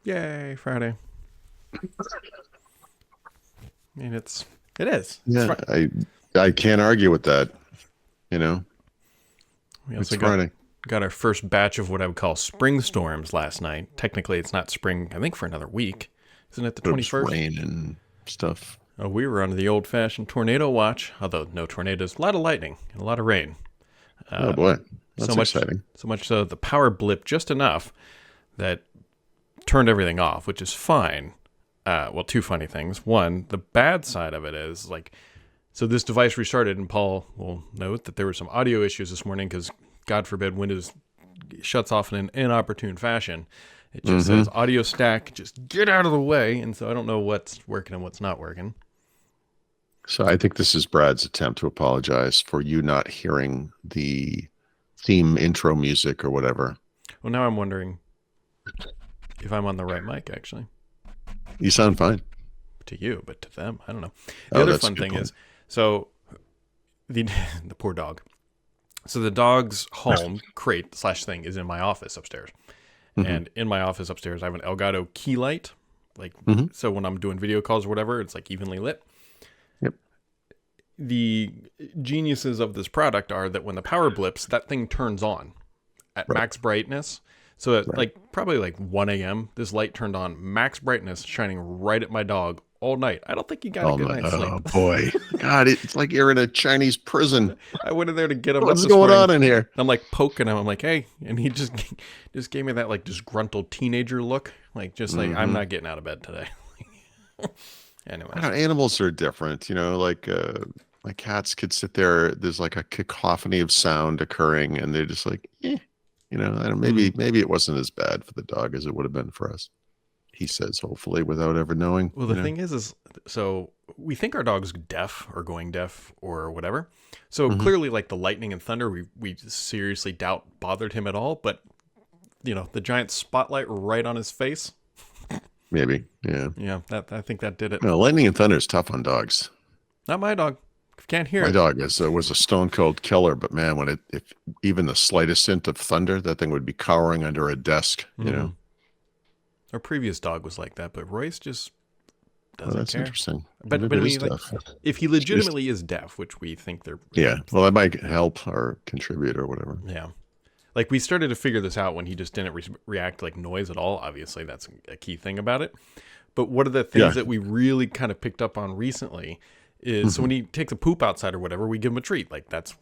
Yay, Friday. I mean, it is. It's Yeah, fine. I can't argue with that. You know, We it's also Friday. got our first batch of what I would call spring storms last night. Technically, it's not spring, I think, for another week. Isn't it the But it was 21st? rain and stuff. Oh, we were under the old fashioned tornado watch, although no tornadoes, a lot of lightning and a lot of rain. Oh boy, So that's much, exciting. so much so the power blipped just enough that turned everything off, which is fine. Well, two funny things. One, the bad side of it is so this device restarted, and Paul will note that there were some audio issues this morning because, God forbid, Windows shuts off in an inopportune fashion. It just says audio stack, just get out of the way. And so I don't know what's working and what's not working. So I think this is Brad's attempt to apologize for you not hearing the theme intro music or whatever. Well, now I'm wondering if I'm on the right mic, actually. You sound fine. To you, but to them, I don't know. The other That's a fun good thing point. is, so the the poor dog. So the dog's home crate / thing is in my office upstairs. And in my office upstairs, I have an Elgato key light. So when I'm doing video calls or whatever, it's like evenly lit. Yep. The geniuses of this product are that when the power blips, that thing turns on at max brightness. So at probably 1 a.m., this light turned on max brightness, shining right at my dog all night. I don't think he got a good night's sleep. Oh boy, God, it's like you're in a Chinese prison. I went in there to get him. What's up this going morning. on in here? I'm like poking him. I'm like, hey, and he just gave me that disgruntled teenager look, I'm not getting out of bed today. Anyway, I don't know, animals are different, my cats could sit there. There's like a cacophony of sound occurring, and they're just like, I don't, maybe it wasn't as bad for the dog as it would have been for us. He says, hopefully, without ever knowing. Well, the thing is so we think our dog's deaf or going deaf or whatever. So clearly, the lightning and thunder, we seriously doubt bothered him at all. But the giant spotlight right on his face. Maybe, yeah. Yeah, I think that did it. No, lightning and thunder is tough on dogs. Not my dog. Can't hear My it. dog was a stone cold killer, but man, when if even the slightest hint of thunder, that thing would be cowering under a desk. Our previous dog was like that, but Royce just doesn't That's care. interesting. But Maybe it is we deaf. if he legitimately is deaf, which we think they're Well, that might help or contribute or whatever. yeah. We started to figure this out when he just didn't react to noise at all. Obviously, that's a key thing about it. But one of the things that we really kind of picked up on recently is so when he takes a poop outside or whatever, we give him a treat. That's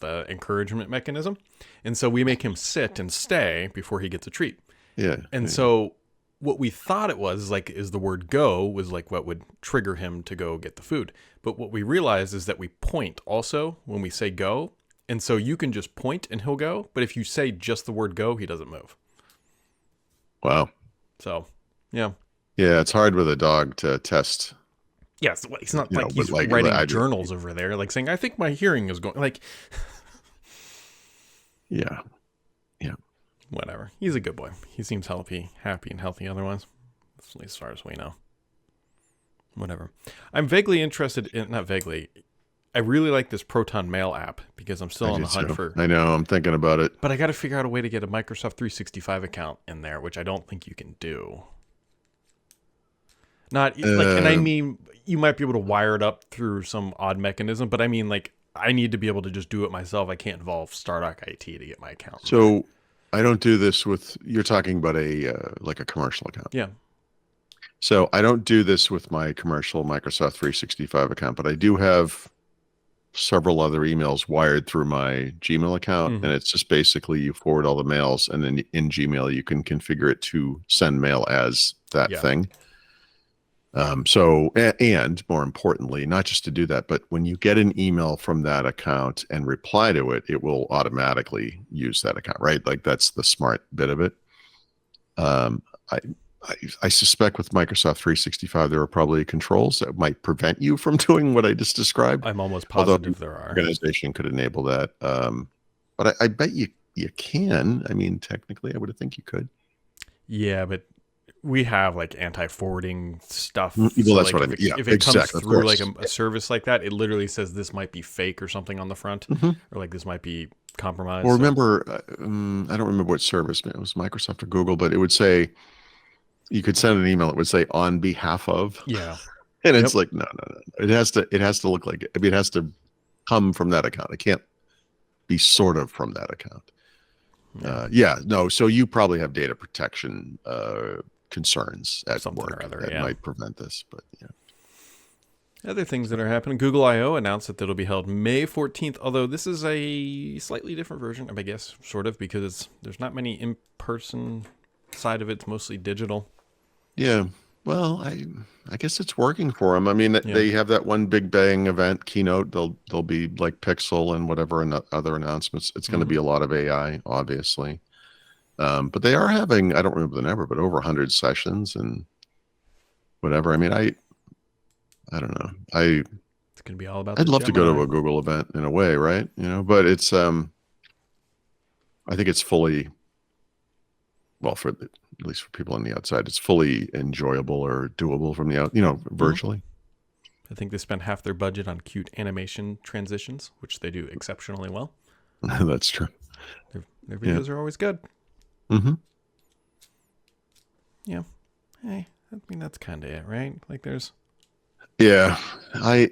the encouragement mechanism. And so we make him sit and stay before he gets a treat. Yeah. And so what we thought it was is the word go was what would trigger him to go get the food. But what we realized is that we point also when we say go. And so you can just point and he'll go. But if you say just the word go, he doesn't move. Wow. So, yeah. Yeah, it's hard with a dog to test. Yes, it's not You know, he's but writing journals over there, saying, I think my hearing is going, Yeah. whatever. He's a good boy. He seems happy and healthy otherwise, at least as far as we know. Whatever. I'm vaguely interested in, not vaguely, I really like this Proton Mail app because I'm still on the hunt for. I know, I'm thinking about it. But I got to figure out a way to get a Microsoft 365 account in there, which I don't think you can do. And I mean, you might be able to wire it up through some odd mechanism, but I mean, I need to be able to just do it myself. I can't involve Stardock IT to get my account. So I don't do this you're talking about a commercial account. Yeah. So I don't do this with my commercial Microsoft 365 account, but I do have several other emails wired through my Gmail account. And it's just basically you forward all the mails, and then in Gmail, you can configure it to send mail as that thing. And more importantly, not just to do that, but when you get an email from that account and reply to it, it will automatically use that account, right? That's the smart bit of it. I suspect with Microsoft 365, there are probably controls that might prevent you from doing what I just described. I'm almost positive there are. Organization could enable that. But I bet you can. I mean, technically, I would think you could. Yeah, but we have anti-forwarding stuff. Well, so, that's what I mean. Yeah, if it comes exactly, through a service like that, it literally says this might be fake or something on the front, or this might be compromised. Well, remember, I don't remember what service it was, Microsoft or Google, but it would say you could send an email that would say on behalf of, Yeah. and Yep. it's like, no. It has to look like it. I mean, it has to come from that account. It can't be sort of from that account. No. So you probably have data protection concerns at Something work or other, that yeah. might prevent this, but yeah. Other things that are happening. Google I/O announced that it'll be held May 14th, although this is a slightly different version, I guess, sort of, because there's not many in-person side of it. It's mostly digital. Yeah. Well, I guess it's working for them. I mean, Yeah. they have that one big bang event keynote. They'll be like Pixel and whatever and other announcements. It's going to be a lot of AI, obviously. But they are having, I don't remember the number, but over 100 sessions and whatever. I mean, I don't know. It's going to be all about I'd the love to go to Gemini. a Google event in a way, right? But it's I think it's fully, well, at least for people on the outside, it's fully enjoyable or doable from the out, virtually. I think they spent half their budget on cute animation transitions, which they do exceptionally well. That's true. Their videos are always good. Mm-hmm. Yeah. Hey, I mean, that's kind of it, right? Like there's... Yeah. I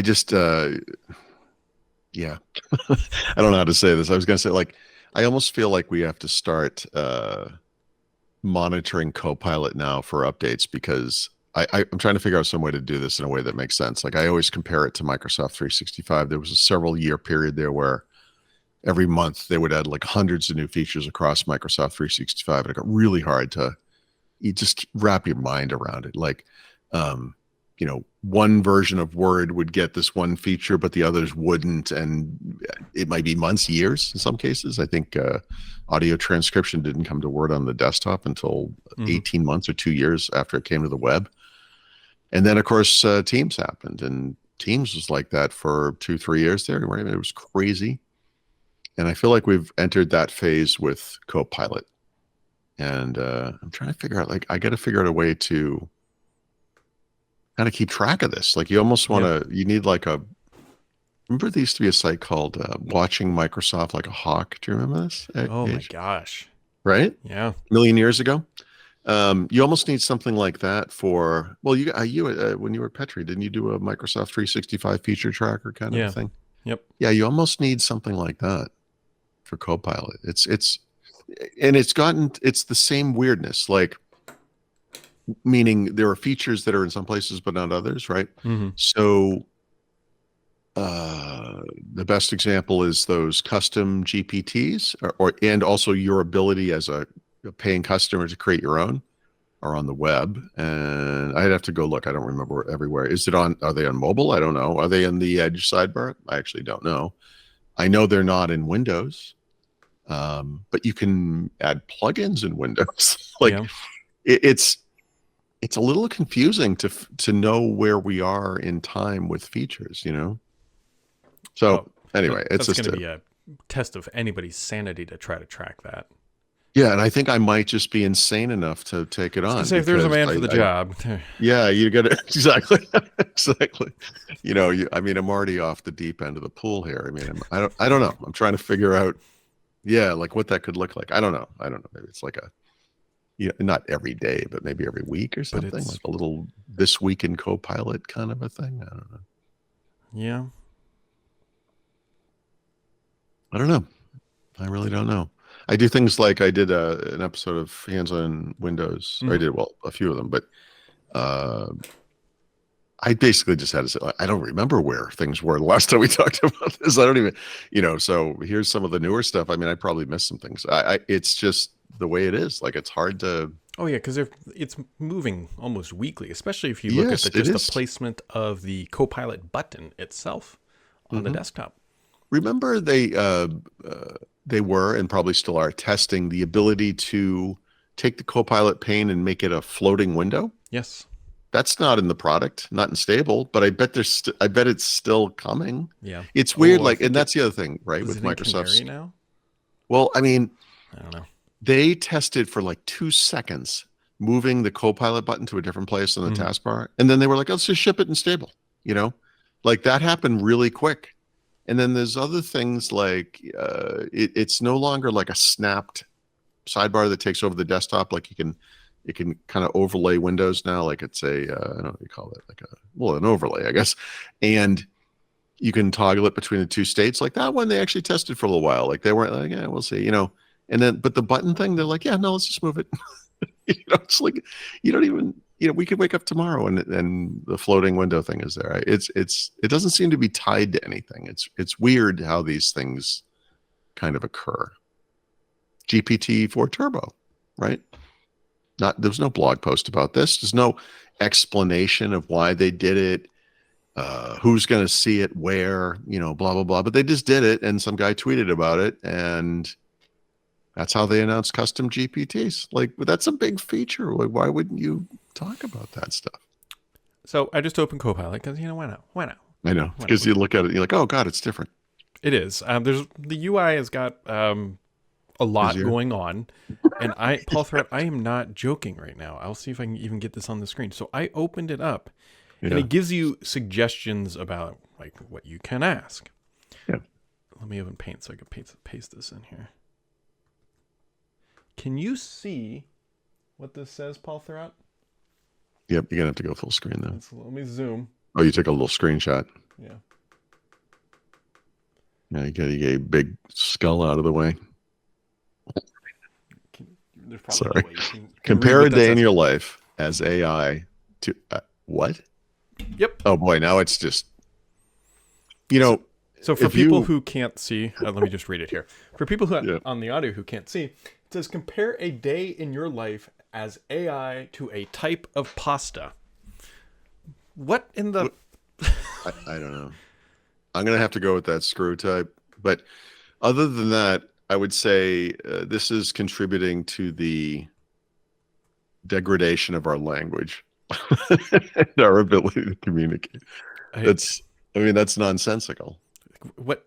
just, yeah. I don't know how to say this. I was going to say, like, I almost feel like we have to start monitoring CoPilot now for updates because I'm trying to figure out some way to do this in a way that makes sense. Like I always compare it to Microsoft 365. There was a several year period there where every month they would add like hundreds of new features across Microsoft 365. And it got really hard to you just wrap your mind around it. Like, one version of Word would get this one feature, but the others wouldn't. And it might be months, years in some cases. I think audio transcription didn't come to Word on the desktop until 18 months or 2 years after it came to the web. And then, of course, Teams happened. And Teams was like that for 2-3 years there. Right? I mean, it was crazy. And I feel like we've entered that phase with CoPilot. And I'm trying to figure out, like, I got to figure out a way to kind of keep track of this. Like, you almost want to, you need like remember there used to be a site called Watching Microsoft Like a Hawk. Do you remember this? my gosh. Right? Yeah. A million years ago. You almost need something like that for, well, when you were at Petri, didn't you do a Microsoft 365 feature tracker kind of a thing? Yep. Yeah, you almost need something like that for CoPilot. It's the same weirdness, like meaning there are features that are in some places but not others, right? So the best example is those custom GPTs and also your ability as a paying customer to create your own are on the web. And I'd have to go look. I don't remember everywhere. Are they on mobile? I don't know. Are they in the Edge sidebar? I actually don't know. I know they're not in Windows. But you can add plugins in Windows. It's a little confusing to know where we are in time with features, So anyway, it's going to be a test of anybody's sanity to try to track that. Yeah, and I think I might just be insane enough to take it on. Say if there's a man for the job. Yeah, you got it. Exactly. I mean, I'm already off the deep end of the pool here. I mean, I don't know. I'm trying to figure out. Yeah, like what that could look like. I don't know. Maybe it's like not every day, but maybe every week or something. Like a little This Week in CoPilot kind of a thing. I don't know. Yeah. I don't know. I really don't know. I do things like I did an episode of Hands on Windows. Or I did, a few of them, but I basically just had to say, I don't remember where things were the last time we talked about this. I don't even, so here's some of the newer stuff. I mean, I probably missed some things. It's just the way it is. Like, it's hard to. Oh, yeah, because it's moving almost weekly, especially if you look at the placement of the CoPilot button itself on the desktop. Remember they were and probably still are testing the ability to take the CoPilot pane and make it a floating window? Yes. That's not in the product, not in stable, but I bet I bet it's still coming. Yeah. It's weird, and that's the other thing, right? With Microsoft now? Well, I mean, I don't know. They tested for like 2 seconds moving the CoPilot button to a different place on the taskbar. And then they were like, let's just ship it in stable, like that happened really quick. And then there's other things like it's no longer like a snapped sidebar that takes over the desktop. Like it can kind of overlay windows now. Like it's a, I don't know what you call it, like an overlay, I guess. And you can toggle it between the two states. Like that one, they actually tested for a little while. Like they weren't like, yeah, we'll see, And then, but the button thing, they're like, yeah, no, let's just move it. It's like you don't even, we could wake up tomorrow and the floating window thing is there. It doesn't seem to be tied to anything. It's weird how these things kind of occur. GPT-4 Turbo, right? There's no blog post about this. There's no explanation of why they did it. Who's going to see it where, blah, blah, blah. But they just did it. And some guy tweeted about it. And that's how they announced custom GPTs. Like, that's a big feature. Like, why wouldn't you talk about that stuff? So I just opened CoPilot because, why not? Why not? I know. Because you look at it, you're like, oh, God, it's different. It is. The UI has got a lot going on. And Paul Threat, I am not joking right now. I'll see if I can even get this on the screen. So I opened it up. Yeah. And it gives you suggestions about like what you can ask. Yeah. Let me open Paint so I can paste this in here. Can you see what this says, Paul Thurrott? Yep, you're gonna have to go full screen though. Let me zoom. Oh, you took a little screenshot. Yeah. Yeah, you get a big skull out of the way. Sorry. Compare a day in your life as AI to what? Yep. Oh boy, now it's just So for people who can't see, let me just read it here. For people who on the audio who can't see, it says compare a day in your life as AI to a type of pasta. What in the? I don't know. I'm gonna have to go with that screw type. But other than that, I would say this is contributing to the degradation of our language and our ability to communicate. That's nonsensical. What?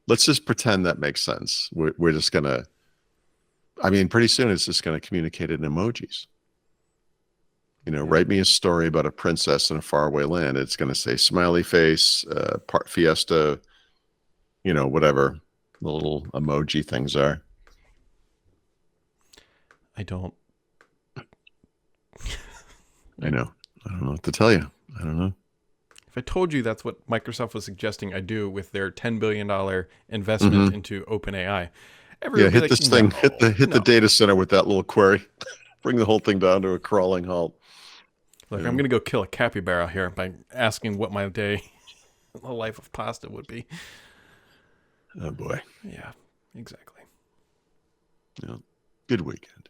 Let's just pretend that makes sense. We're just gonna. Pretty soon it's just gonna communicate in emojis. Write me a story about a princess in a faraway land. It's gonna say smiley face, fiesta, whatever the little emoji things are. I don't. I know. I don't know what to tell you. I don't know. If I told you that's what Microsoft was suggesting I do with their $10 billion investment into OpenAI, hit this thing. Hit the data center with that little query. Bring the whole thing down to a crawling halt. Look, I'm going to go kill a capybara here by asking what my day in the life of pasta would be. Oh, boy. Yeah, exactly. Yeah. Good weekend.